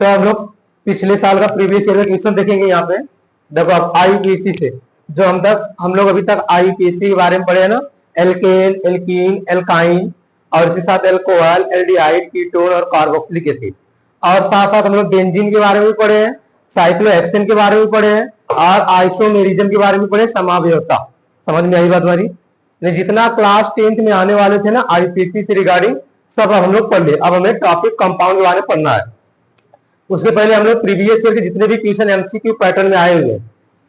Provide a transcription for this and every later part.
तो हम लोग पिछले साल का प्रीवियस ईयर का क्वेश्चन देखेंगे यहाँ पे। देखो आप आईपीएससी से जो हम लोग अभी तक आईपीएससी के बारे में पढ़े हैं ना, एल्केन, एल्कीन, एल्काइन और इसके साथ एल्कोहल, एल्डिहाइड, कीटोन और कार्बोक्सिलिक एसिड, और साथ साथ हम लोग बेंजीन के बारे में पढ़े हैं, साइक्लोहेक्सेन के बारे में पढ़े हैं और आइसोमेरिज्म के बारे में पढ़े, समावयवता। समझ में आई बात हमारी? जितना क्लास 10th में आने वाले थे ना आईपीएससी से रिगार्डिंग सब हम लोग पढ़ लिए। अब हमें टॉपिक कंपाउंड के बारे में पढ़ना है। उसके पहले हम लोग प्रीवियस ईयर के जितने भी क्वेश्चन एमसीक्यू पैटर्न में आए हुए हैं,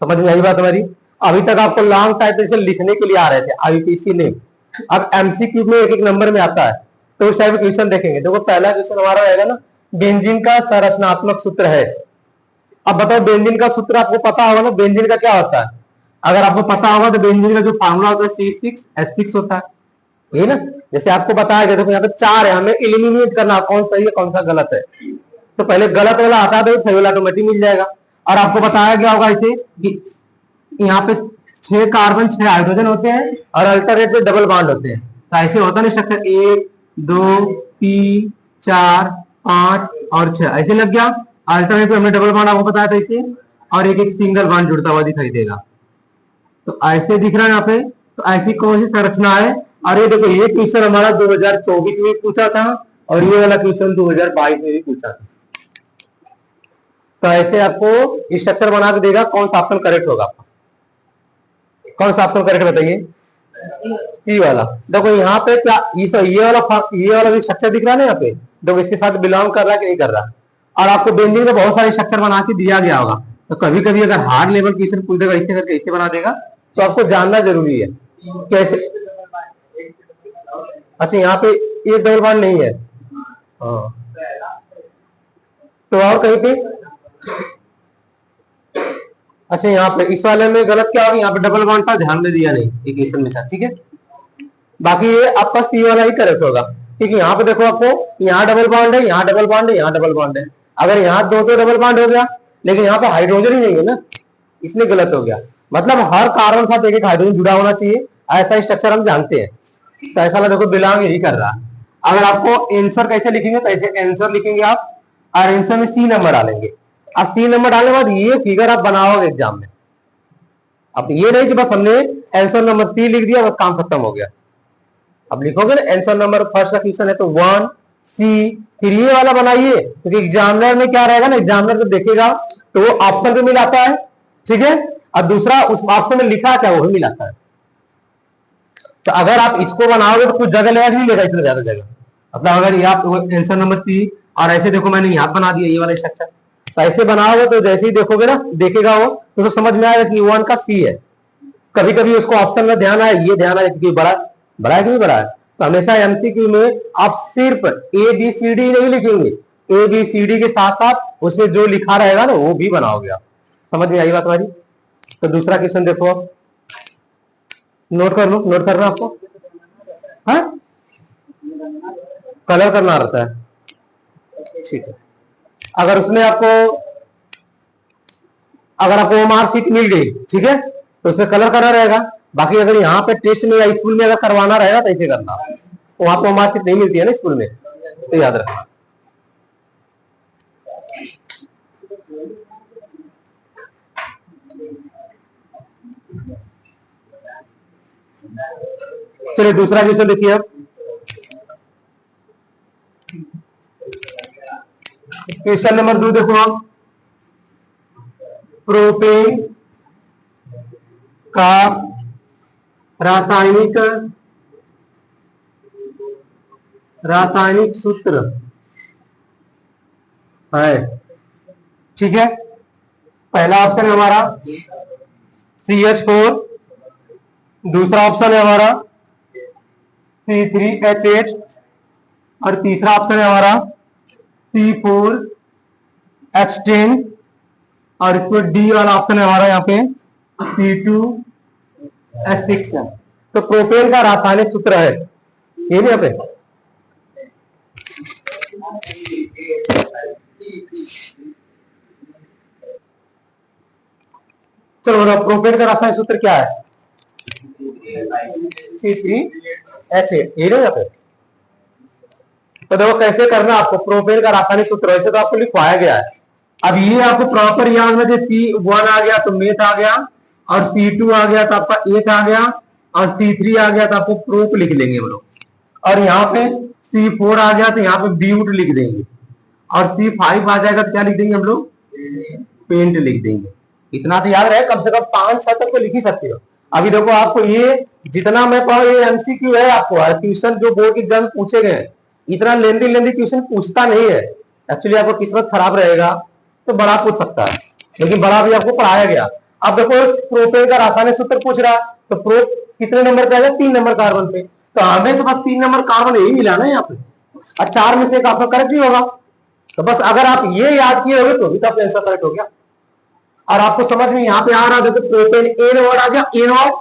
समझ में आई बात हमारी? अभी तक आपको लॉन्ग टाइप लिखने के लिए आ रहे थे आईपीएससी ने, अब एमसीक्यू में एक एक नंबर में आता है, तो उस टाइप के क्वेश्चन देखेंगे। देखो पहला क्वेश्चन हमारा रहेगा ना, बेंजीन का संरचनात्मक सूत्र है। अब बताओ बेंजीन का सूत्र आपको पता होगा ना, बेंजीन का क्या होता है? अगर आपको पता होगा तो बेंजीन का जो फार्मूला होता है C6H6 होता है, ये ना। जैसे आपको बताया गया, देखो यहाँ पे 4 है, हमें एलिमिनेट करना कौन सही है कौन सा गलत है। तो पहले गलत वाला हटा दो, सही वाला ऑटोमेटिक मिल जाएगा। और आपको बताया गया होगा इसे कि यहाँ पे 6 कार्बन 6 हाइड्रोजन होते हैं और अल्टरनेट में डबल बॉन्ड होते हैं। तो ऐसे होता नहीं स्ट्रक्चर 1 2 3 4 5 और 6 ऐसे लग गया। अल्टरनेट में हमने डबल बॉन्ड आपको बताया था इसे, और एक एक सिंगल बॉन्ड जुड़ता हुआ दिखाई देगा। तो ऐसे दिख रहा है यहाँ पे। तो ऐसी कौन सी संरचना है? और ये देखो ये क्वेश्चन हमारा 2024 में पूछा था और ये वाला क्वेश्चन 2022 में भी पूछा था। तो ऐसे आपको स्ट्रक्चर बना के देगा, कौन सा ऑप्शन करेक्ट होगा? कौन सा ऑप्शन करेक्ट बताइए? सी वाला। देखो यहाँ पे क्या ये वाला भी स्ट्रक्चर दिख रहा है ना यहाँ पे, देखो इसके साथ बिलोंग कर रहा है कि नहीं कर रहा। और आपको बेंजीन का बहुत सारे स्ट्रक्चर बना के दिया गया होगा, तो कभी कभी अगर हार्ड लेवल क्वेश्चन पूछ देगा ऐसे करके ऐसे बना देगा, तो आपको जानना जरूरी है कैसे। अच्छा यहाँ पे ये डबल बॉन्ड नहीं है, हाँ। तो और कहीं पे, अच्छा यहाँ पे इस वाले में गलत क्या होगा, यहाँ पे डबल बॉन्ड था, ध्यान में दिया नहीं, एक क्वेश्चन में था, ठीक है। बाकी ये आपका सी वाला ही करेक्ट होगा, क्योंकि यहाँ पे देखो आपको यहाँ डबल बॉन्ड है, यहाँ डबल बॉन्ड है, यहाँ डबल बॉन्ड है। अगर यहाँ दो तो डबल बॉन्ड हो गया, लेकिन यहाँ पे हाइड्रोजन ही नहीं है ना, इसलिए गलत हो गया। मतलब हर कार्बन साथ एक एक हाइड्रोजन जुड़ा होना चाहिए, ऐसा स्ट्रक्चर हम जानते हैं। तो ऐसा वाला देखो बिलोंग यही कर रहा है। अगर आपको आंसर कैसे लिखेंगे, तो ऐसे आंसर लिखेंगे आप, और आंसर में सी नंबर डालेंगे। और सी नंबर डालने के बाद ये फिगर आप बनाओगे एग्जाम में। अब ये नहीं कि बस हमने आंसर नंबर सी लिख दिया बस काम खत्म हो गया। अब लिखोगे ना आंसर नंबर फर्स्ट का क्वेश्चन है तो 1 सी, फिर ये वाला बनाइए, क्योंकि एग्जामिनर में क्या रहेगा ना, एग्जामिनर जब देखेगा तो वो ऑप्शन पे मिलाता है, ठीक है, और दूसरा उस ऑप्शन में लिखा क्या वो भी मिलाता है। तो अगर आप इसको बनाओगे तो कुछ जगह लेगा नहीं लेगा, इतना ज्यादा जगह। मतलब अगर ये आंसर नंबर सी, और ऐसे देखो मैंने यहाँ बना दिया ये वाला स्ट्रक्चर, तो ऐसे बनाओगे तो जैसे ही देखोगे ना, देखेगा वो तो समझ में आएगा कि 1 का सी है। कभी कभी उसको ऑप्शन में ध्यान आए, ये ध्यान आए कि बड़ा बड़ा है कि नहीं बड़ा है। तो हमेशा एमसीक्यू में आप सिर्फ ABCD नहीं लिखेंगे, ABCD के साथ साथ उसमें जो लिखा रहेगा ना वो भी बनाओगे आप। समझ में आई बात हमारी? तो दूसरा क्वेश्चन देखो आप, नोट कर लो, नोट करना आपको, हाँ कलर करना रहता है, ठीक है। अगर उसमें अगर आपको मार्कशीट मिल गई, ठीक है, तो उसमें कलर करना रहेगा। बाकी अगर यहाँ पे टेस्ट में या स्कूल में अगर करवाना रहेगा तो ऐसे करना, तो आपको मार्कशीट नहीं मिलती है ना स्कूल में, तो याद रखना। चलिए दूसरा क्वेश्चन देखिए आप, क्वेश्चन नंबर 2 देखो आप, प्रोपेन का रासायनिक सूत्र है, ठीक है। पहला ऑप्शन है हमारा CH4, दूसरा ऑप्शन है हमारा C3H8 और तीसरा ऑप्शन है हमारा C4H10 और इसमें डी वाला ऑप्शन है हमारा यहाँ पे C2H6 है। तो प्रोपेन का रासायनिक सूत्र है ये भी यहाँ पे, चलो प्रोपेन का रासायनिक सूत्र क्या है? C3H8, ये यहाँ पे। तो देखो कैसे करना आपको, प्रोपेन का रासायनिक सूत्र वैसे तो आपको लिखवाया गया है। अब ये आपको प्रॉपर याद में, C1 आ गया तो मेथ आ गया, और C2 आ गया तो आपका एथ आ गया, और C3 आ गया तो आपको प्रोप लिख लेंगे हम लोग, और यहाँ पे C4 आ गया तो यहाँ पे ब्यूट लिख देंगे, और C5 आ जाएगा तो क्या लिख देंगे हम लोग, पेंट लिख देंगे। इतना तो याद रहे, कम से कम 5-6 तक तो लिख ही सकते हो। अभी देखो आपको ये जितना मैं पढ़ा, ये एमसीक्यू है, आपको ट्यूशन जो बोर्ड एग्जाम पूछे गए, इतना लेंदी लेंदी ट्यूशन पूछता नहीं है। एक्चुअली आपको किस्मत खराब रहेगा तो बड़ा पूछ सकता है, लेकिन बड़ा भी आपको पढ़ाया गया। अब देखो प्रोपेन का रासायनिक सूत्र पूछ रहा, तो प्रो कितने नंबर पे आएगा, 3 नंबर कार्बन पे, तो हमें तो बस 3 नंबर कार्बन यही मिला ना यहाँ पे, और 4 में से एक आपका करेक्ट ही होगा। तो बस अगर आप ये याद किए होगे तो भी तो आपका आंसर करेक्ट हो गया। और आपको समझ में यहाँ पे आ रहा है, देखो प्रोपेन एन वर्ड आ गया, एन वर्ड,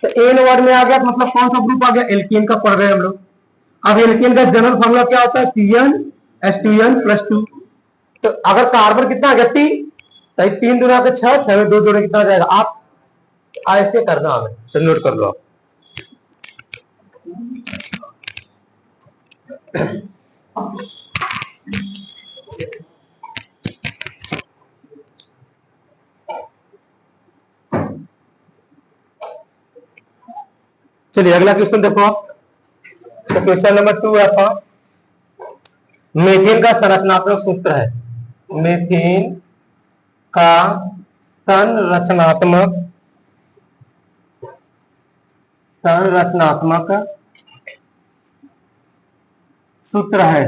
तो एन वर्ड में आ गया मतलब कौन सा ग्रुप आ गया, एल्केन का पढ़ रहे हैं हम लोग। अब एल्केन का जनरल फॉर्मूला क्या होता है, CnH2n+2। तो अगर कार्बन कितना आ गया 3, तो 3 दूना के 6, 6 में 2 जोड़े कितना आ जाएगा, आप ऐसे करना हमें, तो नोट कर लो आप। चलिए अगला क्वेश्चन देखो आप, तो क्वेश्चन नंबर 2 है आपका, मीथेन का संरचनात्मक सूत्र है। मीथेन का संरचनात्मक सूत्र है।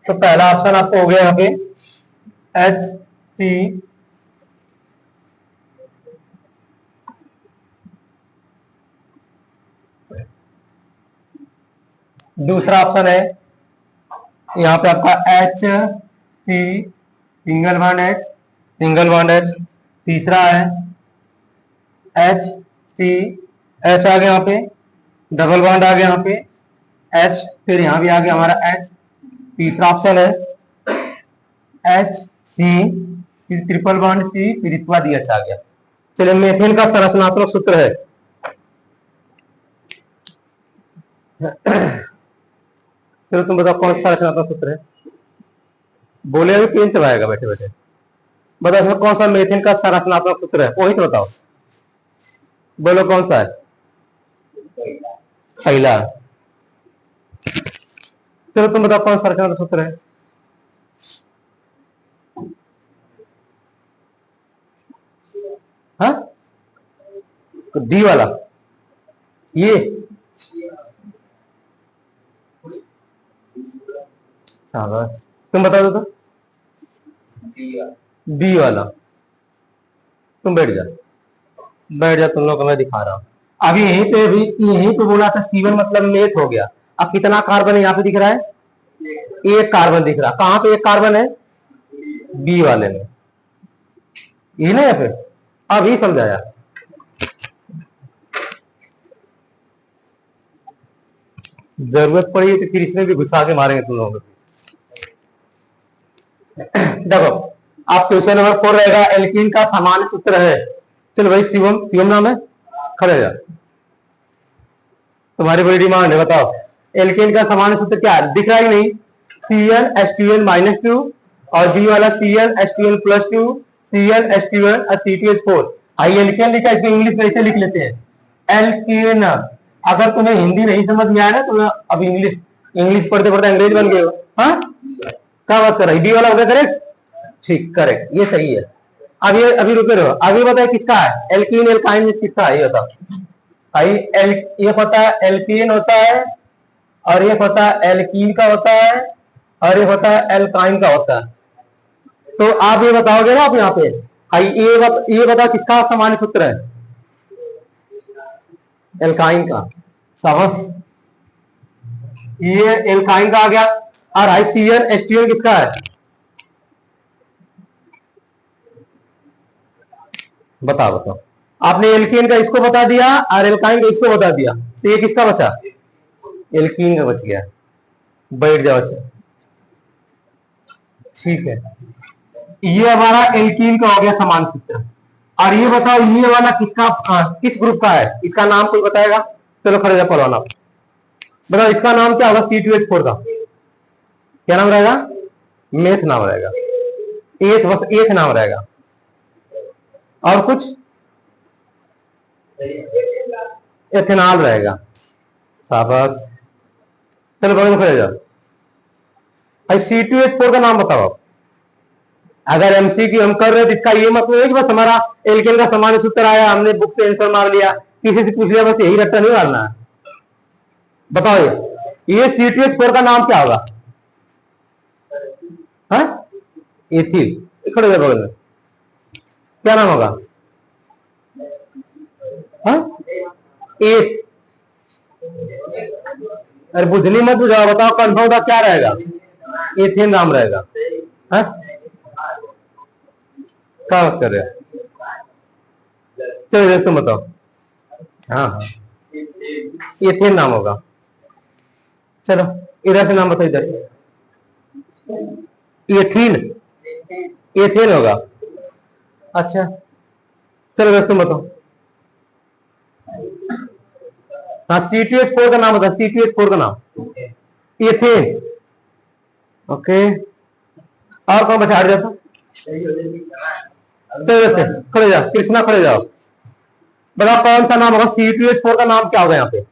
तो पहला ऑप्शन आपको हो गया यहाँ पे HC, दूसरा ऑप्शन है यहाँ पे आपका HC सिंगल बॉन्ड H, तीसरा है HC, H आ गया यहाँ पे, डबल बॉन्ड आ गया यहाँ पे H, फिर यहाँ भी आ गया हमारा H, तीसरा ऑप्शन है HC, फिर ट्रिपल बॉन्ड C, फिर इसके बाद H आ गया। चलिए मीथेन का संरचनात्मक सूत्र है, चलो तुम बताओ कौन सा संरचनात्मक सूत्र है, बोले अभी पेन चलाएगा बैठे बैठे, बताओ इसमें कौन सा मीथेन का संरचनात्मक सूत्र है, वही तो बताओ, बोलो कौन सा है, पहला। चलो तुम बताओ कौन सा संरचनात्मक सूत्र है, हाँ डी वाला, ये शाबाश, तुम बता दो तो, बी वाला, तुम बैठ जा, तुम लोग को मैं दिखा रहा हूं। अभी यहीं पे बोला था C1 मतलब मेथ हो गया। अब कितना कार्बन है यहाँ पे दिख रहा है, एक कार्बन दिख रहा, कहां पे एक कार्बन है, बी वाले में, ये ना, या फिर अभी समझाया। जरूरत पड़ी तो फिर इसमें भी घुसा के मारेंगे तुम लोगों को। देखो आप क्वेश्चन नंबर 4 रहेगा, एल्कीन का सामान्य सूत्र है। चलो भाई शिवम नाम है, खड़े जा, तुम्हारी बड़ी डिमांड है, बताओ एल्कीन का सामान्य सूत्र क्या है, दिख रहा है नहीं, CnH2n-2, और बी वाला CnH2n+2, CnH2n और C2H4। आई एल्केन लिखा है, इसको इंग्लिश में ऐसे लिख लेते हैं एल्केन। अगर तुम्हें हिंदी नहीं समझ में आया ना, तो अब इंग्लिश पढ़ते पढ़ते अंग्रेज बन गए हो, हाँ क्या बात कर रहा है, डी वाला हो गया करेक्ट, ठीक करेक्ट, ये सही है। अब ये अभी रुके रहो, अभी बताए किसका है, एल्कीन एल्काइन किसका है, ये बताओ भाई। ये पता है एल्कीन होता है, और ये पता है एल्कीन का होता है, और ये पता है एल्काइन का होता है। तो आप ये बताओगे ना, आप यहाँ पे ये बता किसका सामान्य सूत्र है, एल्काइन का, शाबाश, ये एल्काइन का आ गया। और CnH2n किसका है, बताओ, आपने एल्कीन का इसको बता दिया और एल्काइन का इसको बता दिया, तो ये किसका बचा, एल्कीन का बच गया, बैठ जाओ, ठीक है, ये हमारा एल्कीन का हो गया समान सूत्र। और ये बताओ ये वाला किसका किस ग्रुप का है, इसका नाम कोई बताएगा? चलो खड़े जाओ पहलवान आप बताओ इसका नाम क्या होगा C2H4 का? क्या नाम रहेगा? मेथ नाम रहेगा। एथ, बस एथ नाम रहेगा। और कुछ? एथेनॉल रहेगा। शाबाश। चलो बगल में खड़े जाओ। C2H4 का नाम बताओ आप। अगर एमसीक्यू हम कर रहे हैं तो इसका ये मतलब है कि बस हमारा एल्केन का सामान्य सूत्र आया, हमने बुक से आंसर मार लिया, किसी से पूछ लिया, बस यही रट्टा नहीं मारना है। बताओ ये C2H4 का नाम क्या होगा? एथिल। खड़े हो बगल में, क्या नाम होगा? एथ। अरे बुझनी मत बुझाओ, बताओ कन्फर्म का क्या रहेगा? एथेन नाम रहेगा। क्या बात कर रहे हैं? चलो तुम बताओ। हाँ हाँ एथेन नाम होगा। चलो इधर से नाम बताओ, इधर। एथीन, एथेन होगा। अच्छा चलो दोस्तों तुम बताओ। हाँ C2H4 का नाम बताओ, C2H4 का नाम। एथेन। ओके और कौन बचा? हट जाता। चलो से खड़े जाओ, कृष्णा खड़े जाओ। बताओ कौन सा नाम होगा? C2H4 का नाम क्या होगा यहाँ पे?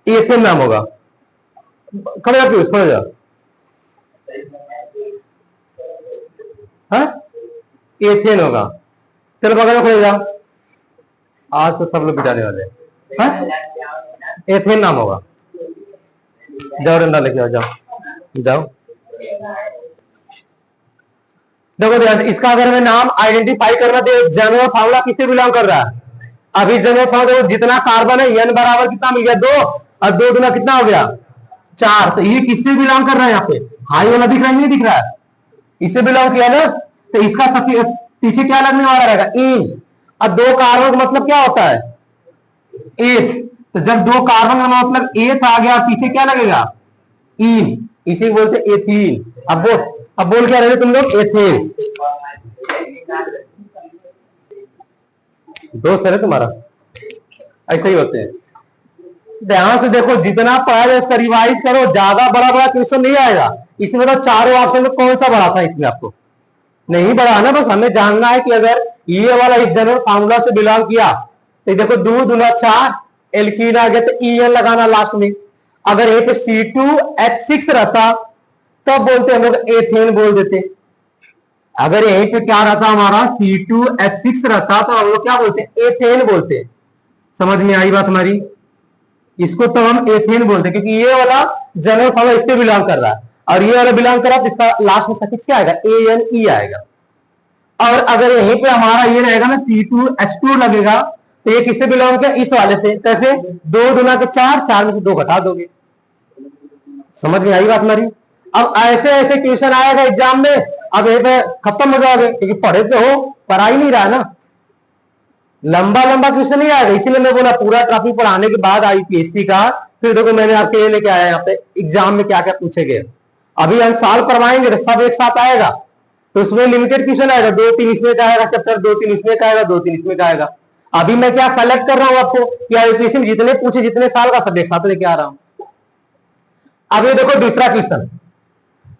एथेन नाम होगा। खड़े जाओ पीयूष, खड़े जाओ। हाँ एथेन होगा। चलो बगल में खड़े जाओ। आज तो सब लोग बिठाने वाले हैं। एथेन नाम होगा। जाओ डंडा लेके आओ, जाओ जाओ। देखो ध्यान, इसका अगर हमें नाम आइडेंटिफाई करना तो जनरल फार्मूला किससे बिलोंग कर रहा है? अभी जनरल फार्मूला जितना कार्बन है n बराबर कितना मिल गया? 2 और 2 गुना कितना हो गया? 4। तो ये किससे बिलोंग कर रहा है? यहाँ पे हाई वाला दिख रहा है, नहीं दिख रहा है? इससे बिलोंग किया ना, तो इसका पीछे क्या लगने वाला रहेगा? इन। और 2 कार्बन का मतलब क्या होता है? एथ। तो जब 2 कार्बन का मतलब एथ आ गया, पीछे क्या लगेगा? इन। इसे बोलते एथीन। अब बोल क्या रहे तुम लोग? एथेन। दोस्त है तुम्हारा, ऐसे ही होते हैं। ध्यान से देखो, जितना पढ़ा जाए उसका रिवाइज करो, ज्यादा बड़ा बड़ा क्वेश्चन नहीं आएगा इसमें। तो चारों ऑप्शन में कौन सा बड़ा था इसमें? आपको नहीं बड़ा ना, बस हमें जानना है कि अगर ये वाला इस जनरल फार्मूला से बिलोंग किया तो देखो 2 दूना 4, एल्कीन आ गया तो EN लगाना लास्ट में। अगर यहीं पे C2H6 रहता तब बोलते हम लोग एथेन बोल देते। अगर यहीं पे क्या रहता हमारा C2H6 रहता तो हम लोग क्या बोलते? एथेन बोलते। समझ में आई बात हमारी? इसको तो हम एथेन बोलते क्योंकि ये वाला जनरल फार्मूला इससे बिलोंग कर रहा है, और ये वाला बिलोंग कर रहा है तो इसका लास्ट में सफिक्स क्या आएगा? ANE आएगा। और अगर यहीं पे हमारा ये रहेगा ना C2H2 लगेगा तो ये किससे बिलोंग किया? इस वाले से। कैसे? 2 दूना के 4, 4 में से 2 घटा दोगे। समझ में आई बात हमारी? अब ऐसे ऐसे क्वेश्चन आएगा एग्जाम में, अब ये पे खत्म हो जाओगे क्योंकि पढ़े तो हो, पढ़ा ही नहीं रहा ना। लंबा लंबा क्वेश्चन नहीं आएगा, इसीलिए मैं बोला पूरा टॉपिक पढ़ाने के बाद IPSC का फिर देखो मैंने आपके ये लेके आया यहाँ पे एग्जाम में क्या क्या पूछे गए। अभी हम साल करवाएंगे तो सब एक साथ आएगा, तो उसमें लिमिटेड क्वेश्चन आएगा, 2-3 इसमें का आएगा चैप्टर, 2-3 इसमें का आएगा, 2-3 इसमें का आएगा। अभी मैं क्या सेलेक्ट कर रहा हूँ आपको कि IPSC में जितने पूछे जितने साल का सब एक साथ लेके आ रहा हूँ। अब ये देखो दूसरा क्वेश्चन,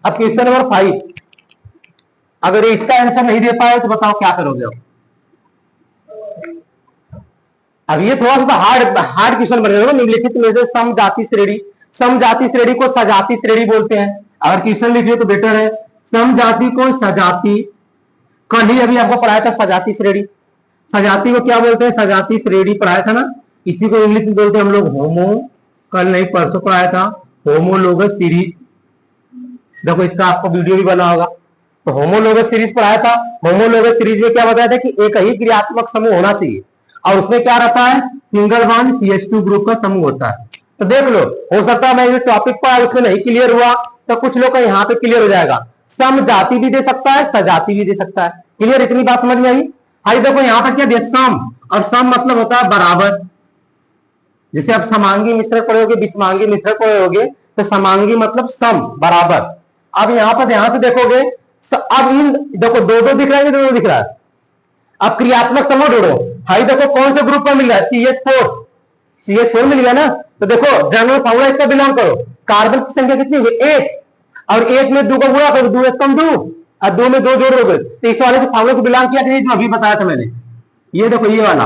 अब क्वेश्चन नंबर 5। अगर इसका आंसर नहीं दे पाए तो बताओ क्या करोगे आप? अब ये थोड़ा सा हार्ड क्वेश्चन बनेगा। निम्नलिखित में से समजाति श्रेणी, समजाति श्रेणी को सजाति श्रेणी बोलते हैं। अगर क्वेश्चन लिखिए तो बेटर है। समजाति को सजाति, कल ही अभी आपको पढ़ाया था सजाति श्रेणी। सजाति को क्या बोलते हैं? सजाति श्रेणी पढ़ाया था ना, इसी को इंग्लिश में बोलते हैं हम लोग होमो, कल नहीं परसों पढ़ाया था, होमोलोगस सीरीज। देखो इसका आपको वीडियो भी बना होगा। तो होमोलोगस सीरीज पढ़ाया था। होमोलोगस सीरीज में क्या बताया था कि एक ही क्रियात्मक समूह होना चाहिए, और उसमें क्या रहता है? सिंगल बॉन्ड CH2 ग्रुप का समूह होता है। तो देख लो, हो सकता है मैं जो टॉपिक पढ़ा उसमें नहीं क्लियर हुआ तो कुछ लोग का यहाँ पे क्लियर हो जाएगा। समजाति भी दे सकता है, सजाति भी दे सकता है। क्लियर? इतनी बात समझ में आई? आई देखो यहाँ पर क्या दिया? सम, और सम मतलब होता है बराबर। जैसे आप समांगी मिश्रण पढ़ोगे, विषमांगी मिश्रण पढ़ोगे तो समांगी मतलब सम, बराबर। अब यहाँ पर ध्यान से देखोगे, अब इन देखो 2-2 दिख रहा है, 2-2 दिख रहा है। अब क्रियात्मक समूह ढूंढो। भाई देखो कौन से ग्रुप का मिल रहा है, CH4 मिल गया ना। तो देखो जनरल फॉर्मूला इसका बिलोंग करो, कार्बन की संख्या कितनी हुई 1, और 1 में 2 का गुणा करो, 2 1 कम 2, और 2 में 2 जोड़ोगे। तो इस वाले से फॉर्मूला से बिलोंग किया जो अभी बताया था मैंने, ये देखो ये वाला,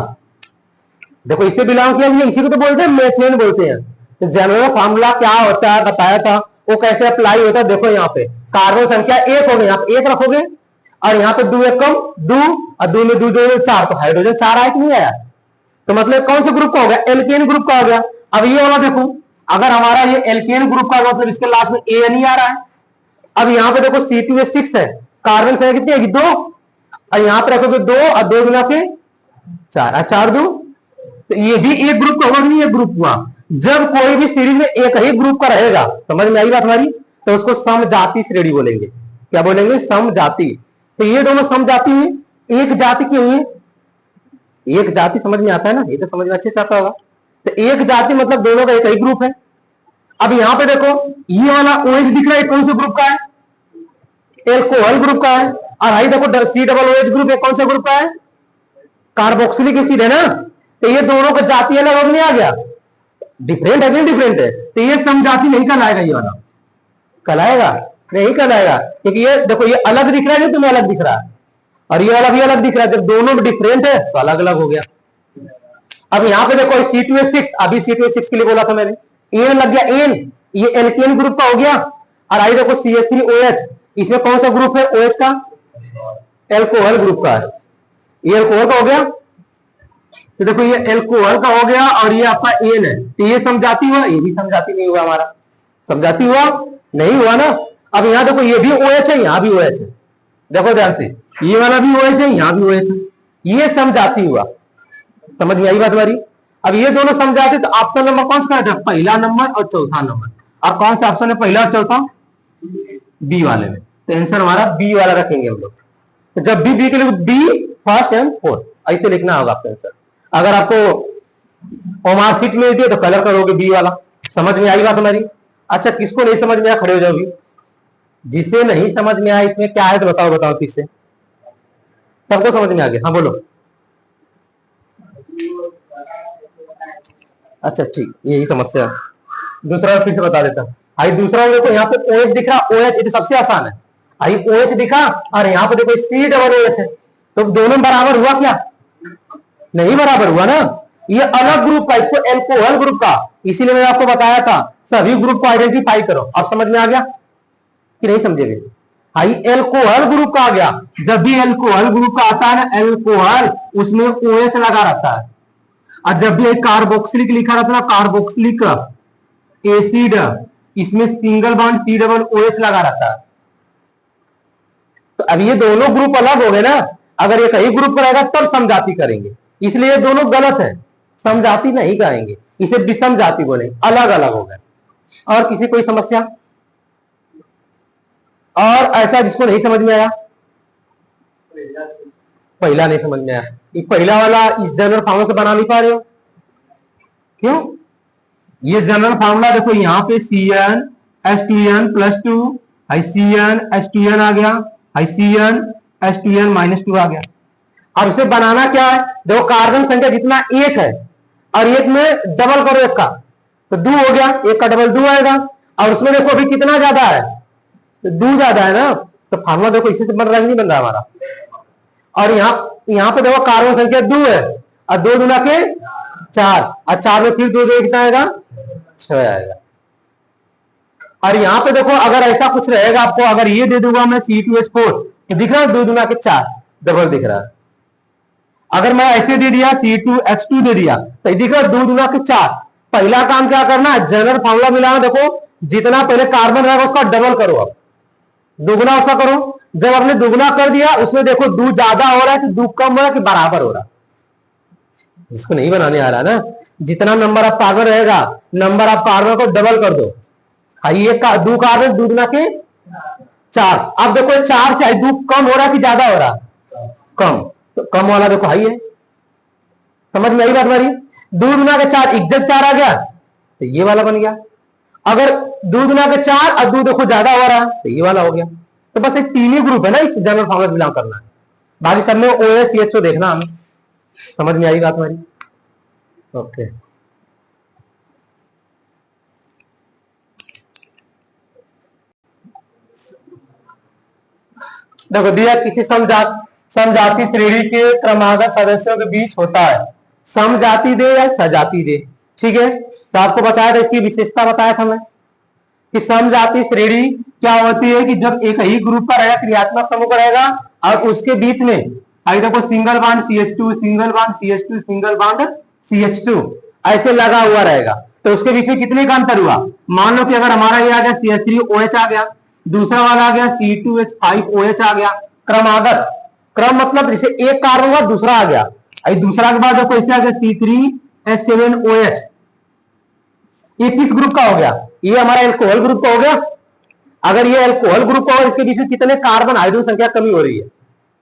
देखो इससे बिलोंग किया, इसी को तो बोलते हैं मेथेन बोलते हैं। तो जनरल फॉर्मूला क्या होता है बताया था, वो कैसे अप्लाई होता है। देखो यहाँ पे कार्बन संख्या 1 हो गई, यहाँ पे 1 रखोगे, और यहाँ पे 2 1 कम 2, और 2 में 2 जोड़ो 4, तो हाइड्रोजन 4 आया कि नहीं आया। तो मतलब कौन से ग्रुप का हो गया, एल्केन ग्रुप का हो गया। अब ये वाला देखो, अगर हमारा ये एल्केन ग्रुप का मतलब इसके लास्ट में ए नहीं आ रहा है। अब यहाँ पे देखो C2H6 है, कार्बन संख्या कितनी है 2, और यहाँ पे रखोगे 2, और 2 गुना के 4, 4 2, तो ये भी एक ग्रुप का होगा नहीं, एक ग्रुप हुआ। जब कोई भी सीरीज में एक ही ग्रुप का रहेगा, समझ में आई बात हमारी, तो उसको समजाति श्रेणी बोलेंगे। क्या बोलेंगे, समजाति। तो ये दोनों समजाति हुई, एक जाति की हुई, एक जाति समझ में आता है ना, ये तो समझ में अच्छे से आता होगा। तो एक जाति मतलब दोनों का एक ही ग्रुप है। अब यहां पे देखो ये वाला OH दिख रहा है, कौन से ग्रुप का है, एल्कोहल ग्रुप का है। और भाई देखो COOH ग्रुप है, कौन से ग्रुप का है, कार्बोक्सिलिक एसिड है ना। तो ये दोनों का जाति अलग नहीं आ गया, डिफरेंट है, नहीं डिफरेंट है, तो ये समजाति नहीं कहलाएगा, ये वाला कहलाएगा नहीं कहलाएगा, क्योंकि ये देखो ये अलग दिख रहा है, तुम्हें अलग दिख रहा है, और ये वाला भी अलग दिख रहा है। जब दोनों डिफरेंट है तो अलग अलग हो गया। अब यहाँ पे देखो C2H6, अभी C2H6 के लिए बोला था मैंने, एन लग गया, एन, ये एल्केन ग्रुप का हो गया। और आई देखो CH3OH, इसमें कौन सा ग्रुप है OH का, एल्कोहल ग्रुप का है, ये एल्कोहल का हो गया। तो देखो ये एल्कोहल का हो गया, और ये आपका एन है, तो ये समजाति हुआ, ये भी समजाति नहीं हुआ, हमारा समजाति हुआ नहीं हुआ ना। अब यहाँ देखो ये भी OH है, यहाँ भी OH है, देखो ध्यान से, ये वाला भी OH है, यहाँ भी OH है, ये समजाति हुआ। समझ में आई बात हमारी। अब ये दोनों समझाते, तो ऑप्शन नंबर कौन सा था, पहला नंबर और चौथा नंबर। और कौन सा ऑप्शन है पहला और चौथा, बी वाले में। तो आंसर हमारा बी वाला रखेंगे हम लोग। तो जब भी बी के लिए बी फर्स्ट एंड फोर्थ ऐसे लिखना होगा आपका आंसर। अगर आपको मार्कशीट मिलती है तो कलर करोगे बी वाला। समझ में आई बात हमारी। अच्छा, किसको नहीं समझ में आया खड़े हो जाओ भी। जिसे नहीं समझ में आया इसमें क्या है तो बताओ, बताओ किससे। सबको समझ में आ गया, हाँ बोलो। अच्छा ठीक, यही समस्या। दूसरा फिर से बता देता हूं। आई दूसरा देखो यहाँ पे OH दिख रहा, OH ये सबसे आसान है। आई OH दिखा और यहाँ पे देखो C OH है, तो दोनों बराबर हुआ क्या, नहीं बराबर हुआ ना। ये अलग ग्रुप का, इसको एल्कोहल ग्रुप का, इसीलिए मैंने आपको बताया था सभी ग्रुप को आइडेंटिफाई करो। अब समझ में आ गया कि नहीं समझेंगे। आई एल्कोहल ग्रुप का आ गया। जब भी एल्कोहल ग्रुप का आता है ना, एल्कोहल उसमें OH लगा रहता है। और जब भी कार्बोक्सिलिक लिखा रहता है ना, कार्बोक्सिलिक एसिड, इसमें सिंगल बॉन्ड COOH लगा रहता है। तो अब ये दोनों ग्रुप अलग हो गए ना। अगर ये कहीं ग्रुप रहेगा तब समजाति करेंगे, इसलिए ये दोनों गलत है, समजाति नहीं कहेंगे, इसे विषम जाति बोलेंगे, अलग अलग हो गए। और किसी कोई समस्या और ऐसा जिसको नहीं समझ में आया, पहला नहीं समझ में आया, ये पहला वाला इस जनरल फार्मूला से बना नहीं पा रहे हो क्यों। ये जनरल फार्मूला देखो यहाँ पे CnH2n+2, CnH2n आ गया, CnH2n-2 आ गया। अब इसे बनाना क्या है, देखो कार्बन संख्या जितना एक है और एक में डबल करो एक का तो 2 हो गया, एक का डबल 2 आएगा। और उसमें देखो अभी कितना ज्यादा है, तो 2 ज्यादा है ना, तो फार्मूला देखो इसी से बन रहा है, नहीं बन रहा हमारा। और यहाँ पे देखो कार्बन संख्या 2 है और 2 गुना के 4, और 4 में फिर 2 कितना आएगा, 6 आएगा। और यहाँ पे देखो अगर ऐसा कुछ रहेगा आपको, अगर ये दे दूंगा मैं C2H4 तो दिख रहा है 2 गुना के 4 डबल दिख रहा है। अगर मैं ऐसे दे दिया C2H2 दे दिया तो दिख रहा है 2 गुना के 4। पहला काम क्या करना है, जनरल फार्मूला मिलाना। देखो जितना पहले कार्बन रहेगा उसका डबल करो, अब दुगुना उसका करो। जब आपने दुगुना कर दिया उसमें देखो 2 ज्यादा हो रहा है कि 2 कम हो रहा है कि बराबर हो रहा है, इसको नहीं बनाने आ रहा ना। जितना नंबर ऑफ कार्बन रहेगा नंबर ऑफ कार्बन को डबल कर दो। ये 2 कार्बन 2 गुना के 4। अब देखो 4 से 2 कम हो रहा है कि ज्यादा हो रहा है, कम, तो कम वाला देखो हाई है। समझ में आई बात हमारी। 2 गुना के 4 एग्जैक्ट 4 आ गया तो ये वाला बन गया। अगर 2 गुना के 4 और 2 देखो ज्यादा हो रहा है तो ये वाला हो गया। तो बस एक 3 ही ग्रुप है ना इस जनरल फार्मूला बिलोंग करना है। बाकी सब में O S C H O देखना हमें, समझ में आई बात हमारी? ओके। देखो दिया किसी समजाति श्रेणी के क्रमागत सदस्यों के बीच होता है, समजाति दे या सजाति दे, ठीक है। तो आपको बताया था, इसकी विशेषता बताया था मैं कि समजाति श्रेणी क्या होती है कि जब एक ही ग्रुप का रहेगा, क्रियात्मक समूह का रहेगा और उसके बीच में आई देखो single bond CH2, single bond CH2, single bond CH2 ऐसे लगा हुआ रहेगा, तो उसके बीच में कितने का अंतर हुआ? मान लो कि अगर हमारा ये आ गया CH3OH आ गया, दूसरा वाला आ गया C2H5OH आ गया, क्रमागत, क्रम मतलब जैसे एक कार्बन हुआ दूसरा आ गया, दूसरा के बाद देखो इसे आ गया C3H7OH, ये किस ग्रुप का हो गया? ये हमारा एल्कोहल ग्रुप का हो गया। अगर ये एल्कोहल ग्रुप का हो, इसके बीच में कितने कार्बन हाइड्रोजन संख्या कमी हो रही है,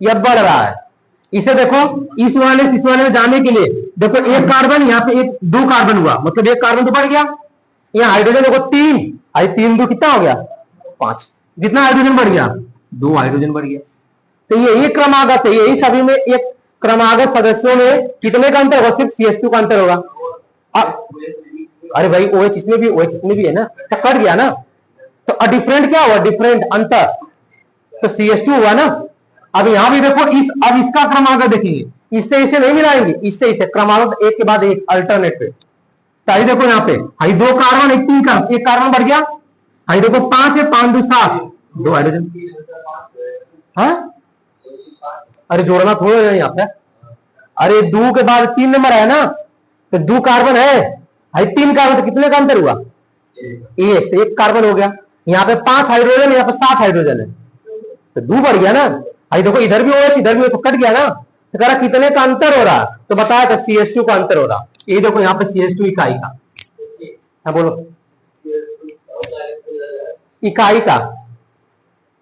यह बढ़ रहा है। इसे देखो इस वाले से इस वाले में जाने के लिए देखो एक कार्बन, यहाँ पे एक दो कार्बन हुआ, मतलब एक कार्बन तो बढ़ गया। यहाँ हाइड्रोजन देखो 3, आई 3 2 कितना हो गया? 5। जितना हाइड्रोजन बढ़ गया 2 हाइड्रोजन बढ़ गया। तो यही क्रमागत है, यही सभी में एक क्रमागत सदस्यों में कितने का अंतर होगा? सिर्फ CH2 का अंतर होगा। अरे भाई OH इसमें भी है ना, तो कट गया ना, तो डिफरेंट क्या हुआ? डिफरेंट अंतर, तो CH2 हुआ ना। अब यहां भी देखो अब इसका क्रमांक देखेंगे, इससे इसे नहीं मिलाएंगे, इससे इसे क्रमांक एक के बाद एक अल्टरनेट पे। तो देखो यहाँ पे हाई 2 कार्बन, एक 3 कार्बन, एक कार्बन बढ़ गया, हाई देखो 5 है, 5 2 7, 2 हाइड्रोजन। हाँ अरे जोड़ना थोड़ा है यहाँ पे, अरे 2 के बाद 3 नंबर है ना, तो 2 कार्बन है, हाई 3 कार्बन, तो कितने का अंतर हुआ? एक, तो एक कार्बन हो गया। यहाँ पे 5 हाइड्रोजन, यहाँ पे 7 हाइड्रोजन है, तो 2 बढ़ गया ना। भाई देखो इधर भी OH इधर भी, तो कट गया ना। तो कह रहा कितने का अंतर हो रहा, तो बताया था CH2 का अंतर हो रहा। ये देखो यहाँ पे CH2 इकाई का, हाँ बोलो, इकाई का,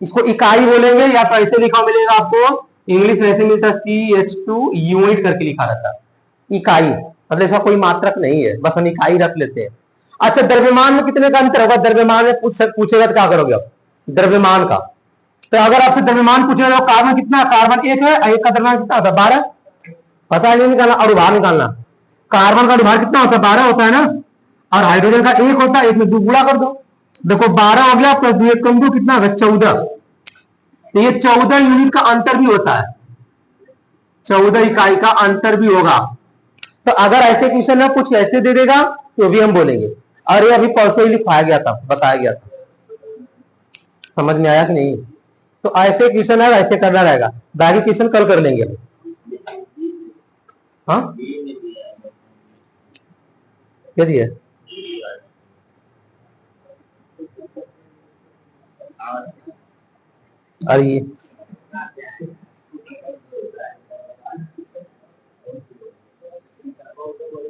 इसको इकाई बोलेंगे या तो ऐसे लिखा मिलेगा आपको, इंग्लिश में ऐसे मिलता है CH2 यूनिट करके लिखा रहता है, इकाई मतलब ऐसा कोई मात्रक नहीं है, बस हम इकाई रख लेते हैं। अच्छा द्रव्यमान में कितने का अंतर होगा? द्रव्यमान में पूछेगा तो क्या करोगे आप? द्रव्यमान का, तो अगर आपसे द्रव्यमान पूछेगा तो कार्बन कितना? कार्बन 1 है, एक का द्रव्यमान कितना होता है? 12। पता है नहीं निकालना, और बाहर निकालना। कार्बन का भार कितना होता है? 12 होता है ना, और हाइड्रोजन का 1 होता है, 1 में 2 गुणा कर दो, देखो 12 हो गया प्लस 2 1 कम 2 कितना होगा? 14। तो ये 14 यूनिट का अंतर भी होता है, 14 इकाई का अंतर भी होगा। तो अगर ऐसे क्वेश्चन ना कुछ ऐसे दे देगा तो भी हम बोलेंगे अरे अभी परसों ही लिखवाया गया था, बताया गया था। समझ में आया कि नहीं? तो ऐसे क्वेश्चन है, ऐसे करना रहेगा, बाकी क्वेश्चन कल कर लेंगे। हाँ क्या दिया? अरे